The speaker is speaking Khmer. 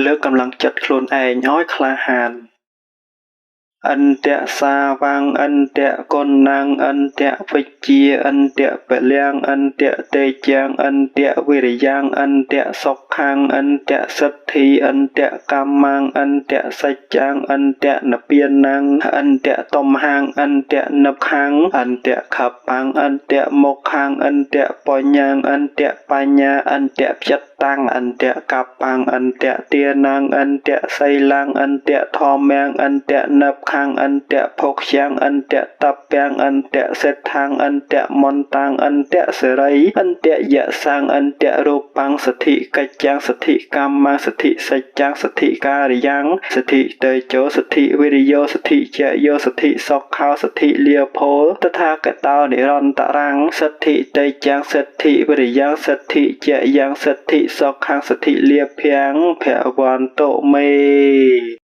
លើកកម្លាំងចិត្តខ្លួនឯងឲ្យក្លាហានអន្តៈសាវាំងអន្តៈគុណណាំងអន្តៈវិជ្ជាអន្តៈពលំអន្តៈតេជាងអន្តៈវិរិយ៉ាងអន្តៈសុខាំងអន្តៈសិទ្ធិអន្តៈកម្មាំងអន្តៈសច្ចាំងអន្តៈនិព្វានាំងអន្តៈតំហាំងអន្តៈនិព្ខាំងអន្តៈខប្បាំងអន្តៈមុខាំងអន្តៈបញ្ញាំងអន្តៈបញ្ញាអន្តៈភត្តតាំងអន្តៈកប្បាំងអន្តៈទានាងអន្តៈសីឡាំងអន្តៈធម្មាំងអន្តៈនិព្ខាំងអន្តៈភោខ្យាំងអន្តៈតពាំងអន្តៈសិទ្ធាំងអន្តៈមន្តាំងអន្តៈសេរីអន្តៈយសាំងអន្តៈរូបាំងសទ្ធិកិច្ចាំងសទ្ធិកម្មាសទ្ធិសច្ចាំងសទ្ធិការិយ៉ាងសទ្ធិតេជោសទ្ធិវិរិយោសទ្ធិចយោសទ្ធិសុខោសទ្ធិលាភោតថាគតោនិរន្តរាំងសទ្ធិតេចាំងសទ្ធិវិរិយ៉ាងសទ្ធិចយ៉ាងសទ្ធិសុខាំងសទ្ធិលាភាំងភវន្តុមេ